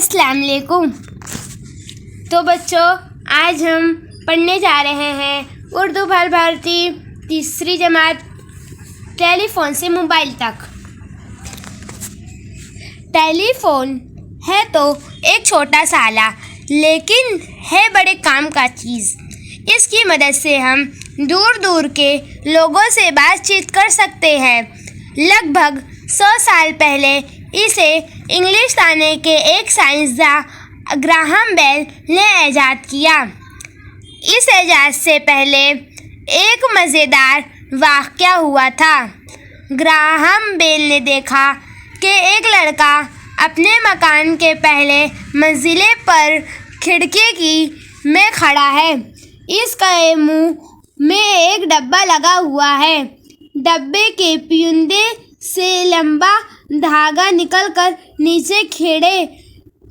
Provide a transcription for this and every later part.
अस्सलाम वालेकुम। तो बच्चों, आज हम पढ़ने जा रहे हैं उर्दू बाल भारती तीसरी जमात, टेलीफोन से मोबाइल तक। टेलीफोन है तो एक छोटा सा आला, लेकिन है बड़े काम का चीज़। इसकी मदद से हम दूर दूर के लोगों से बातचीत कर सकते हैं। लगभग 100 साल पहले इसे इंग्लिस्तान के एक साइंसदान ग्राहम बेल ने ईजाद किया। इस ईजाद से पहले एक मज़ेदार वाक़या हुआ था। ग्राहम बेल ने देखा कि एक लड़का अपने मकान के पहले मंजिले पर खिड़की में खड़ा है। इसके मुंह में एक डब्बा लगा हुआ है। डब्बे के पिंडे से लंबा धागा निकलकर नीचे खड़े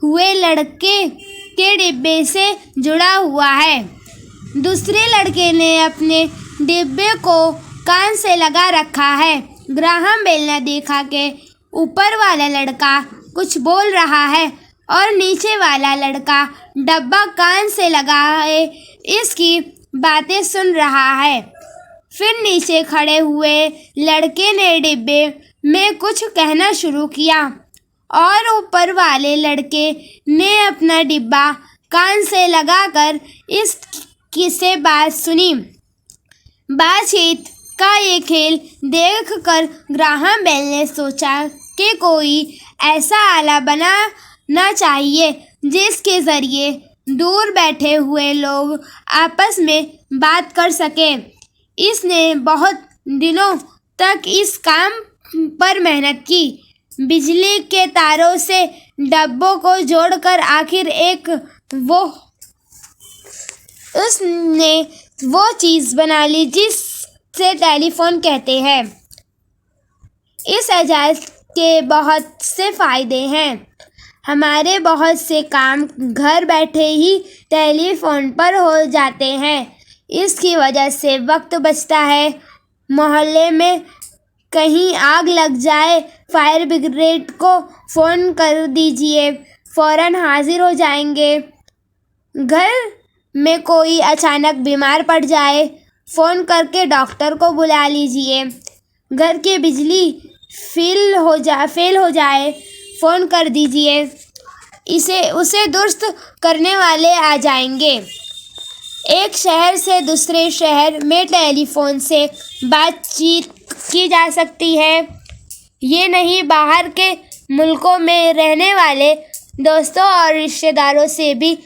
हुए लड़के के डिब्बे से जुड़ा हुआ है। दूसरे लड़के ने अपने डिब्बे को कान से लगा रखा है। ग्राहम बेल ने देखा कि ऊपर वाला लड़का कुछ बोल रहा है और नीचे वाला लड़का डब्बा कान से लगाए इसकी बातें सुन रहा है। फिर नीचे खड़े हुए लड़के ने डिब्बे में कुछ कहना शुरू किया और ऊपर वाले लड़के ने अपना डिब्बा कान से लगाकर इसकी से बात सुनी। बातचीत का ये खेल देखकर ग्राहम बेल ने सोचा कि कोई ऐसा आला बनाना चाहिए जिसके ज़रिए दूर बैठे हुए लोग आपस में बात कर सकें। इसने बहुत दिनों तक इस काम पर मेहनत की। बिजली के तारों से डब्बों को जोड़कर आखिर उसने वो चीज़ बना ली जिसे टेलीफोन कहते हैं। इस इजाज़त के बहुत से फ़ायदे हैं। हमारे बहुत से काम घर बैठे ही टेलीफोन पर हो जाते हैं। इसकी वजह से वक्त बचता है। मोहल्ले में कहीं आग लग जाए, फायर ब्रिगेड को फ़ोन कर दीजिए, फ़ौरन हाजिर हो जाएंगे। घर में कोई अचानक बीमार पड़ जाए, फ़ोन करके डॉक्टर को बुला लीजिए। घर की बिजली फेल हो जाए, फ़ोन कर दीजिए, उसे दुरुस्त करने वाले आ जाएंगे। एक शहर से दूसरे शहर में टेलीफोन से बातचीत की जा सकती है। ये नहीं, बाहर के मुल्कों में रहने वाले दोस्तों और रिश्तेदारों से भी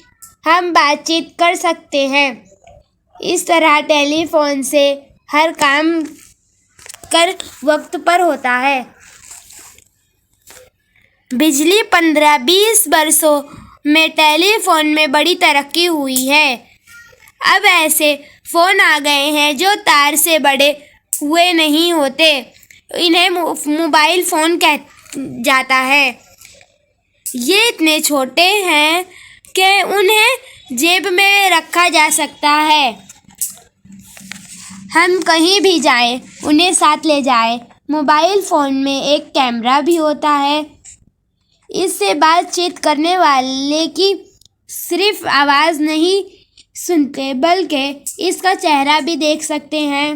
हम बातचीत कर सकते हैं। इस तरह टेलीफोन से हर काम कर वक्त पर होता है। पिछली 15-20 वर्षों में टेलीफोन में बड़ी तरक्की हुई है। अब ऐसे फ़ोन आ गए हैं जो तार से बड़े हुए नहीं होते। इन्हें मोबाइल फ़ोन कहा जाता है। ये इतने छोटे हैं कि उन्हें जेब में रखा जा सकता है। हम कहीं भी जाएं, उन्हें साथ ले जाएं। मोबाइल फ़ोन में एक कैमरा भी होता है। इससे बातचीत करने वाले की सिर्फ आवाज़ नहीं सुनते, बल्कि इसका चेहरा भी देख सकते हैं।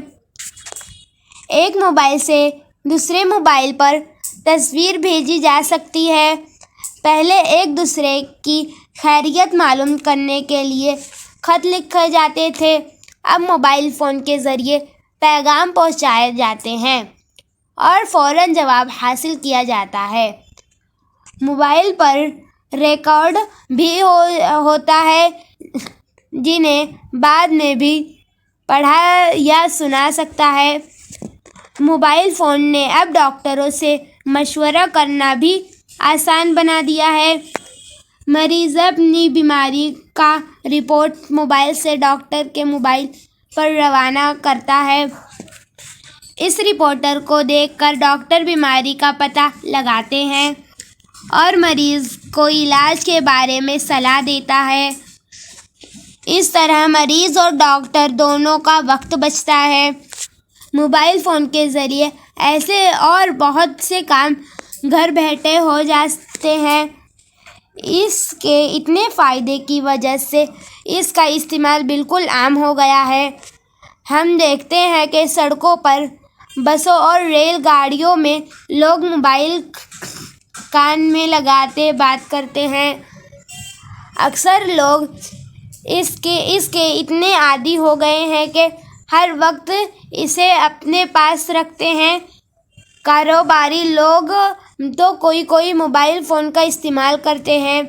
एक मोबाइल से दूसरे मोबाइल पर तस्वीर भेजी जा सकती है। पहले एक दूसरे की खैरियत मालूम करने के लिए ख़त लिखे जाते थे। अब मोबाइल फ़ोन के ज़रिए पैगाम पहुंचाए जाते हैं और फ़ौरन जवाब हासिल किया जाता है। मोबाइल पर रिकॉर्ड भी होता है, जिन्हें बाद में भी पढ़ा या सुना सकता है। मोबाइल फ़ोन ने अब डॉक्टरों से मशवरा करना भी आसान बना दिया है। मरीज़ अपनी बीमारी का रिपोर्ट मोबाइल से डॉक्टर के मोबाइल पर रवाना करता है। इस रिपोर्टर को देखकर डॉक्टर बीमारी का पता लगाते हैं और मरीज़ को इलाज के बारे में सलाह देता है। इस तरह मरीज़ और डॉक्टर दोनों का वक्त बचता है। मोबाइल फ़ोन के ज़रिए ऐसे और बहुत से काम घर बैठे हो जाते हैं। اس کے اتنے فائدے کی وجہ سے اس کا استعمال بالکل عام ہو گیا ہے۔ ہم دیکھتے ہیں کہ سڑکوں پر، بسوں اور ریل گاڑیوں میں لوگ موبائل کان میں لگاتے بات کرتے ہیں۔ اکثر لوگ اس کے اتنے عادی ہو گئے ہیں کہ ہر وقت اسے اپنے پاس رکھتے ہیں۔ کاروباری لوگ تو کوئی موبائل فون کا استعمال کرتے ہیں۔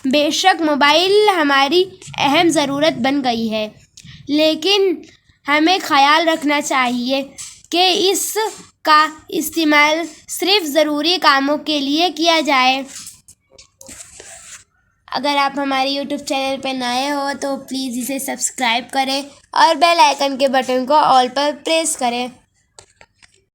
بے شک موبائل ہماری اہم ضرورت بن گئی ہے، لیکن ہمیں خیال رکھنا چاہیے کہ اس کا استعمال صرف ضروری کاموں کے لیے کیا جائے۔ اگر آپ ہمارے یوٹیوب چینل پہ نئے ہو تو پلیز اسے سبسکرائب کریں اور بیل آئیکن کے بٹن کو آل پر پریس کریں۔